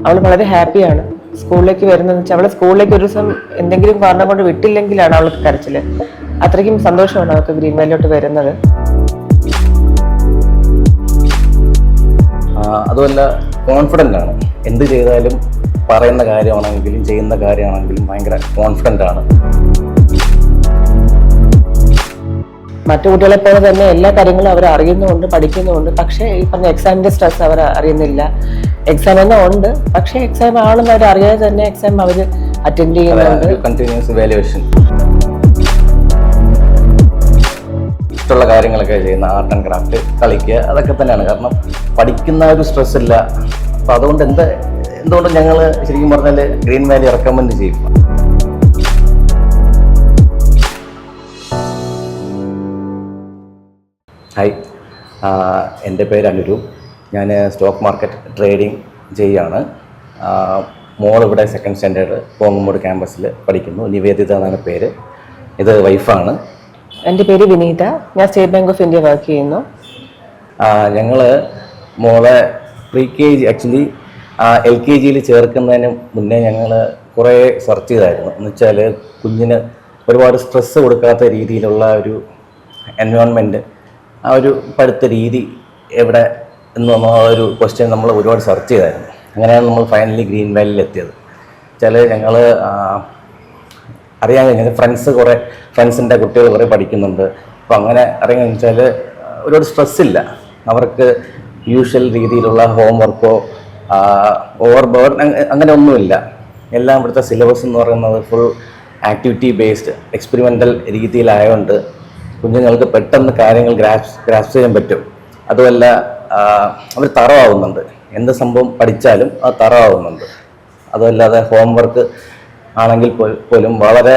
അവൾ വളരെ ഹാപ്പിയാണ്. സ്കൂളിലേക്ക് വരുന്നതെന്ന് വെച്ചാൽ അവളെ സ്കൂളിലേക്ക് ഒരു ദിവസം എന്തെങ്കിലും കാരണം കൊണ്ട് വിട്ടില്ലെങ്കിലാണ് അവൾക്ക് കരച്ചില്. അത്രയ്ക്കും സന്തോഷമാണ് അവൾക്ക് ഗ്രീൻ വാലിയിലോട്ട് വരുന്നത്. അതുമല്ല, കോൺഫിഡൻ്റ് ആണ്. എന്ത് ചെയ്താലും പറയുന്ന കാര്യമാണെങ്കിലും ചെയ്യുന്ന കാര്യമാണെങ്കിലും ഭയങ്കര കോൺഫിഡൻ്റ് ആണ്. മറ്റു കുട്ടികളെ പോലെ തന്നെ എല്ലാ കാര്യങ്ങളും അവർ അറിയുന്നുമുണ്ട്, പഠിക്കുന്നുമുണ്ട്. പക്ഷേ ഈ പറഞ്ഞ എക്സാമിന്റെ സ്ട്രെസ് അവർ അറിയുന്നില്ല. എക്സാം തന്നെ ഉണ്ട്, പക്ഷേ എക്സാം ആണെന്ന് അവർ അറിയാതെ തന്നെ എക്സാം അവർ അറ്റൻഡ് ചെയ്യുന്നുണ്ട്. Continuous evaluation. ഇഷ്ടമുള്ള കാര്യങ്ങളൊക്കെ ചെയ്യുന്ന ആർട്ട് ആൻഡ് ക്രാഫ്റ്റ്, കളിക്കുക, അതൊക്കെ തന്നെയാണ്. കാരണം പഠിക്കുന്ന ഒരു സ്ട്രെസ് ഇല്ല. അപ്പം അതുകൊണ്ട് എന്തുകൊണ്ടും ഞങ്ങൾ ശരിക്കും പറഞ്ഞാൽ ഗ്രീൻ വാലി റെക്കമെൻഡ് ചെയ്യും. ഹായ്, എൻ്റെ പേര് അനുരു. ഞാൻ സ്റ്റോക്ക് മാർക്കറ്റ് ട്രേഡിംഗ് ചെയ്യുകയാണ്. മോൾ ഇവിടെ സെക്കൻഡ് സ്റ്റാൻഡേർഡ് പോങ്ങുമ്പോട് ക്യാമ്പസിൽ പഠിക്കുന്നു. നിവേദിത എന്നാണ് പേര്. ഇത് വൈഫാണ്. എൻ്റെ പേര് വിനീത. ഞാൻ state bank of India work ചെയ്യുന്നു. ഞങ്ങൾ മോളെ pre-KG ആക്ച്വലി LKGയിൽ ചേർക്കുന്നതിന് മുന്നേ ഞങ്ങൾ കുറേ സെർച്ച് ചെയ്തായിരുന്നു. എന്ന് വെച്ചാൽ കുഞ്ഞിന് ഒരുപാട് സ്ട്രെസ്സ് കൊടുക്കാത്ത രീതിയിലുള്ള ഒരു എൻവയോൺമെൻറ്റ്, ആ ഒരു പഠിത്ത രീതി എവിടെ എന്നുള്ള ഒരു ക്വസ്റ്റ്യൻ നമ്മൾ ഒരുപാട് സെർച്ച് ചെയ്തായിരുന്നു. അങ്ങനെയാണ് നമ്മൾ ഫൈനലി ഗ്രീൻ വാലിയിൽ എത്തിയത്. വെച്ചാൽ ഞങ്ങൾ അറിയാൻ കഴിഞ്ഞാൽ ഫ്രണ്ട്സിൻ്റെ കുട്ടികൾ കുറേ പഠിക്കുന്നുണ്ട്. അപ്പോൾ അങ്ങനെ അറിയാൻ വെച്ചാൽ ഒരുപാട് സ്ട്രെസ്സില്ല അവർക്ക്. യൂഷ്വൽ രീതിയിലുള്ള ഹോംവർക്കോ ഓവർ ബേർഡൻ അങ്ങനെ ഒന്നുമില്ല. എല്ലാം ഇവിടുത്തെ സിലബസ് എന്ന് പറയുന്നത് ഫുൾ ആക്ടിവിറ്റി ബേസ്ഡ് എക്സ്പെരിമെൻ്റൽ രീതിയിലായതുകൊണ്ട് കുഞ്ഞുങ്ങൾക്ക് പെട്ടെന്ന് കാര്യങ്ങൾ ഗ്രാസ്പ് ചെയ്യാൻ പറ്റും. അതുമല്ല, അവർ തറവാകുന്നുണ്ട്. എന്ത് സംഭവം പഠിച്ചാലും അത് തറവാകുന്നുണ്ട്. അതുമല്ലാതെ ഹോംവർക്ക് ആണെങ്കിൽ പോലും വളരെ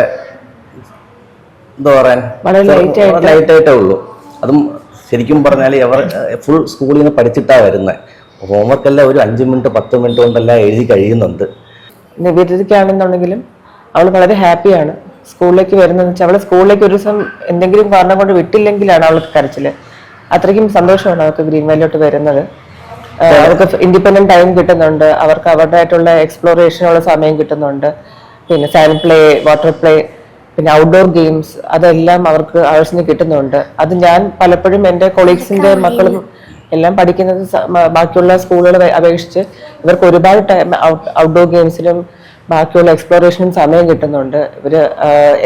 എന്താ പറയാൻ ലൈറ്റായിട്ടേ ഉള്ളൂ. അതും ശരിക്കും പറഞ്ഞാൽ അവർ ഫുൾ സ്കൂളിൽ നിന്ന് പഠിച്ചിട്ടാണ് വരുന്നത്. ഹോംവർക്കെല്ലാം ഒരു 5 മിനിറ്റ് 10 മിനിറ്റ് കൊണ്ടെല്ലാം എഴുതി കഴിയുന്നുണ്ട്. നിവേദിതയ്ക്കാണെന്നുണ്ടെങ്കിലും അവൾ വളരെ ഹാപ്പിയാണ്. സ്കൂളിലേക്ക് വരുന്നതെന്ന് വെച്ചാൽ അവളെ സ്കൂളിലേക്ക് ഒരു ദിവസം എന്തെങ്കിലും കാരണം കൊണ്ട് വിട്ടില്ലെങ്കിലാണ് അവൾക്ക് കരച്ചില്. അത്രയ്ക്കും സന്തോഷമാണ് അവർക്ക് ഗ്രീൻ വാലിയിലോട്ട് വരുന്നത്. അവർക്ക് ഇൻഡിപെൻഡന്റ് ടൈം കിട്ടുന്നുണ്ട്. അവർക്ക് അവരുടേതായിട്ടുള്ള എക്സ്പ്ലോറേഷനുള്ള സമയം കിട്ടുന്നുണ്ട്. പിന്നെ സയൻസ് പ്ലേ, വാട്ടർ പ്ലേ, പിന്നെ ഔട്ട്ഡോർ ഗെയിംസ്, അതെല്ലാം അവർക്ക് ആവശ്യത്തിന് കിട്ടുന്നുണ്ട്. അത് ഞാൻ പലപ്പോഴും എൻ്റെ കൊളീഗ്സിന്റെ മക്കളും എല്ലാം പഠിക്കുന്നത് ബാക്കിയുള്ള സ്കൂളുകളെ അപേക്ഷിച്ച് ഇവർക്ക് ഒരുപാട് ടൈം ഔട്ട്ഡോർ ഗെയിംസിനും ബാക്കിയുള്ള എക്സ്പ്ലോറേഷനും സമയം കിട്ടുന്നുണ്ട്. ഇവര്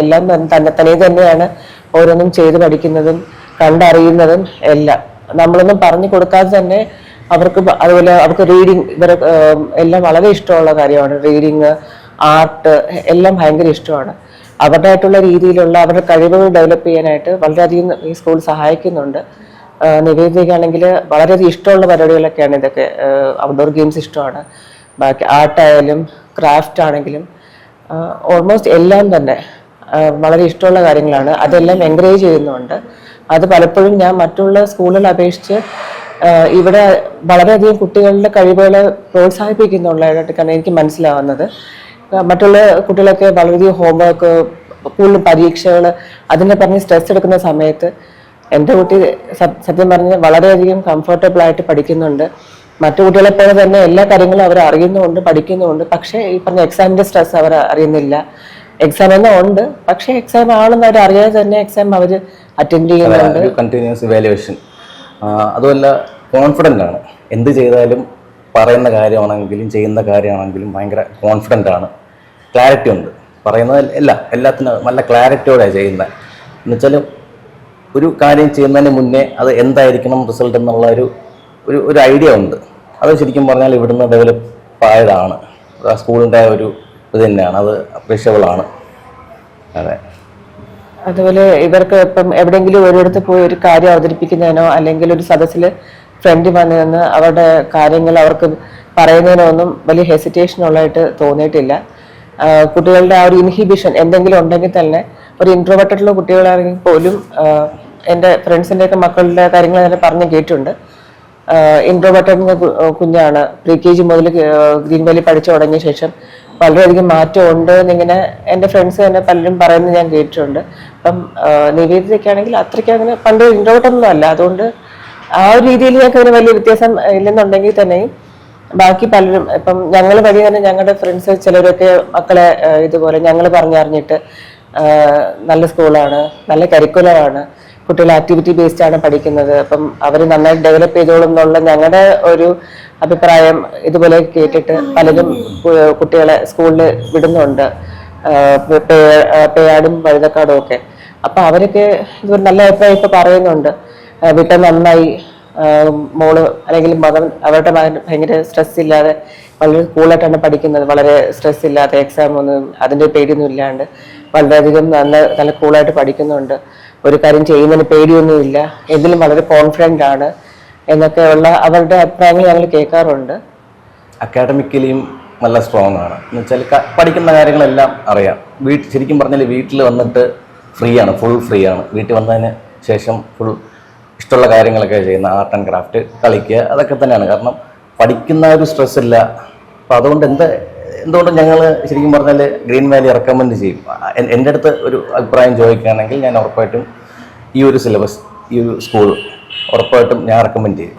എല്ലാം തന്നെയാണ് ഓരോന്നും ചെയ്ത് പഠിക്കുന്നതും കണ്ടറിയുന്നതും എല്ലാം. നമ്മളൊന്നും പറഞ്ഞു കൊടുക്കാതെ തന്നെ അവർക്ക്, അതുപോലെ അവർക്ക് റീഡിങ് എല്ലാം വളരെ ഇഷ്ടമുള്ള കാര്യമാണ്. റീഡിങ്, ആർട്ട് എല്ലാം ഭയങ്കര ഇഷ്ടമാണ്. അവരുടേതായിട്ടുള്ള രീതിയിലുള്ള അവരുടെ കഴിവുകൾ ഡെവലപ്പ് ചെയ്യാനായിട്ട് വളരെയധികം ഈ സ്കൂൾ സഹായിക്കുന്നുണ്ട്. നിവേദിതയ്ക്കാണെങ്കിൽ വളരെയധികം ഇഷ്ടമുള്ള പരിപാടികളൊക്കെയാണ് ഇതൊക്കെ. ഔട്ട്ഡോർ ഗെയിംസ് ഇഷ്ടമാണ്, ബാക്കി ആർട്ടായാലും ക്രാഫ്റ്റ് ആണെങ്കിലും ഓൾമോസ്റ്റ് എല്ലാം തന്നെ വളരെ ഇഷ്ടമുള്ള കാര്യങ്ങളാണ്. അതെല്ലാം എൻകറേജ് ചെയ്യുന്നുണ്ട്. അത് പലപ്പോഴും ഞാൻ മറ്റുള്ള സ്കൂളുകളെ അപേക്ഷിച്ച് ഇവിടെ വളരെയധികം കുട്ടികളുടെ കഴിവുകളെ പ്രോത്സാഹിപ്പിക്കുന്നുള്ളതായിട്ടാണ് എനിക്ക് മനസ്സിലാവുന്നത്. മറ്റുള്ള കുട്ടികളൊക്കെ വളരെയധികം ഹോംവർക്ക്, കൂടുതൽ പരീക്ഷകൾ, അതിനെ പറഞ്ഞ് സ്ട്രെസ് എടുക്കുന്ന സമയത്ത് എൻ്റെ കുട്ടി സത്യം പറഞ്ഞ് വളരെയധികം കംഫർട്ടബിൾ ആയിട്ട് പഠിക്കുന്നുണ്ട്. മറ്റു കുട്ടികളെ പോലെ തന്നെ എല്ലാ കാര്യങ്ങളും അവർ അറിയുന്നുമുണ്ട്, പഠിക്കുന്നുമുണ്ട്. പക്ഷേ ഈ പറഞ്ഞ എക്സാമിന്റെ സ്ട്രെസ് അവർ അറിയുന്നില്ല. എക്സാം തന്നെ ഉണ്ട്, പക്ഷേ എക്സാം ആണെന്ന് അവർ അറിയാതെ തന്നെ എക്സാം അവർ അറ്റൻഡ് ചെയ്യുന്നുണ്ട്. Continuous evaluation. അതുമല്ല, കോൺഫിഡൻ്റ് ആണ്. എന്ത് ചെയ്താലും പറയുന്ന കാര്യമാണെങ്കിലും ചെയ്യുന്ന കാര്യമാണെങ്കിലും ഭയങ്കര കോൺഫിഡൻ്റ് ആണ്. ക്ലാരിറ്റി ഉണ്ട്. പറയുന്നത് എല്ലാത്തിനും നല്ല ക്ലാരിറ്റിയോടെയാണ് ചെയ്യുന്നത്. എന്നുവെച്ചാൽ ഒരു കാര്യം ചെയ്യുന്നതിന് മുന്നേ അത് എന്തായിരിക്കണം റിസൾട്ട് എന്നുള്ള ഒരു ഐഡിയ ഉണ്ട്. അത് ശരിക്കും പറഞ്ഞാൽ ഇവിടുന്ന് ഡെവലപ്പ് ആയതാണ്. സ്കൂളിൻ്റെ ഒരു ഇത് തന്നെയാണ്. അത് അപ്രീഷ്യബിൾ ആണ്. അതെ. അതുപോലെ ഇവർക്ക് ഇപ്പം എവിടെയെങ്കിലും ഒരിടത്ത് പോയി ഒരു കാര്യം അവതരിപ്പിക്കുന്നതിനോ അല്ലെങ്കിൽ ഒരു സദസ്സിൽ ഫ്രണ്ട് വന്നു നിന്ന് അവരുടെ കാര്യങ്ങൾ അവർക്ക് പറയുന്നതിനൊന്നും വലിയ ഹെസിറ്റേഷൻ ഉള്ളതായിട്ട് തോന്നിയിട്ടില്ല. കുട്ടികളുടെ ആ ഒരു ഇൻഹിബിഷൻ എന്തെങ്കിലും ഉണ്ടെങ്കിൽ തന്നെ, ഒരു ഇൻട്രോവേർട്ടുള്ള കുട്ടികളാണെങ്കിൽ പോലും എൻ്റെ ഫ്രണ്ട്സിൻ്റെയൊക്കെ മക്കളുടെ കാര്യങ്ങൾ തന്നെ പറഞ്ഞ് കേട്ടിട്ടുണ്ട്. ഇൻട്രോവേർട്ടഡ് കുഞ്ഞാണ്. pre-KG മുതൽ ഗ്രീൻ വാലി പഠിച്ചു തുടങ്ങിയ ശേഷം വളരെയധികം മാറ്റം ഉണ്ട് എന്നിങ്ങനെ എൻ്റെ ഫ്രണ്ട്സ് തന്നെ പലരും പറയുന്നത് ഞാൻ കേട്ടിട്ടുണ്ട്. അപ്പം നിവേദിതയ്ക്കാണെങ്കിൽ അത്രയ്ക്ക് അങ്ങനെ പണ്ട് ഇൻട്രോവേർട്ടൊന്നും അല്ല. അതുകൊണ്ട് ആ ഒരു രീതിയിൽ ഞങ്ങൾക്ക് അതിന് വലിയ വ്യത്യാസം ഇല്ലെന്നുണ്ടെങ്കിൽ തന്നെയും ബാക്കി പലരും ഇപ്പം ഞങ്ങൾ വഴി തന്നെ ഞങ്ങളുടെ ഫ്രണ്ട്സ് ചിലരൊക്കെ മക്കളെ ഇതുപോലെ ഞങ്ങൾ പറഞ്ഞറിഞ്ഞിട്ട് നല്ല സ്കൂളാണ്, നല്ല കരിക്കുലമാണ്, കുട്ടികൾ ആക്ടിവിറ്റി ബേസ്ഡ് ആണ് പഠിക്കുന്നത്, അപ്പം അവർ നന്നായി ഡെവലപ്പ് ചെയ്തോളും എന്നുള്ള ഞങ്ങളുടെ ഒരു അഭിപ്രായം ഇതുപോലെ കേട്ടിട്ട് പലരും കുട്ടികളെ സ്കൂളിൽ വിടുന്നുണ്ട്, പേയാടും വഴുതക്കാടും ഒക്കെ. അപ്പൊ അവരൊക്കെ ഇതൊരു നല്ല അഭിപ്രായം ഇപ്പൊ പറയുന്നുണ്ട്, വിട്ട നന്നായി, മോള് അല്ലെങ്കിൽ മകൻ അവരുടെ മകൻ ഭയങ്കര സ്ട്രെസ് ഇല്ലാതെ വളരെ കൂളായിട്ടാണ് പഠിക്കുന്നത്, വളരെ സ്ട്രെസ് ഇല്ലാതെ എക്സാം ഒന്നും അതിന്റെ പേടിയൊന്നും ഇല്ലാണ്ട് വളരെയധികം നല്ല കൂളായിട്ട് പഠിക്കുന്നുണ്ട്, ഒരു കാര്യം ചെയ്യുന്നതിന് പേടിയൊന്നുമില്ല, എന്തിലും വളരെ കോൺഫിഡൻ്റ് ആണ് എന്നൊക്കെയുള്ള അവരുടെ അഭിപ്രായങ്ങൾ ഞങ്ങൾ കേൾക്കാറുണ്ട്. അക്കാഡമിക്കലിയും നല്ല സ്ട്രോങ് ആണ് എന്ന് വെച്ചാൽ പഠിക്കുന്ന കാര്യങ്ങളെല്ലാം അറിയാം. ശരിക്കും പറഞ്ഞാൽ വീട്ടിൽ വന്നിട്ട് ഫ്രീ ആണ്, ഫുൾ ഫ്രീ ആണ്. വീട്ടിൽ വന്നതിന് ശേഷം ഫുൾ ഇഷ്ടമുള്ള കാര്യങ്ങളൊക്കെ ചെയ്യുന്ന, ആർട്ട് ആൻഡ് ക്രാഫ്റ്റ്, കളിക്കുക, അതൊക്കെ തന്നെയാണ്. കാരണം പഠിക്കുന്ന ഒരു സ്ട്രെസ് ഇല്ല. അപ്പോൾ അതുകൊണ്ട് എന്തുകൊണ്ടും ഞങ്ങൾ ശരിക്കും പറഞ്ഞാൽ ഗ്രീൻ വാലി റെക്കമെൻഡ് ചെയ്യും. എൻ്റെ അടുത്ത് ഒരു അഭിപ്രായം ചോദിക്കുകയാണെങ്കിൽ ഞാൻ ഉറപ്പായിട്ടും ഈ ഒരു സിലബസ്, ഈ ഒരു സ്കൂൾ ഉറപ്പായിട്ടും ഞാൻ റെക്കമെൻഡ് ചെയ്യും.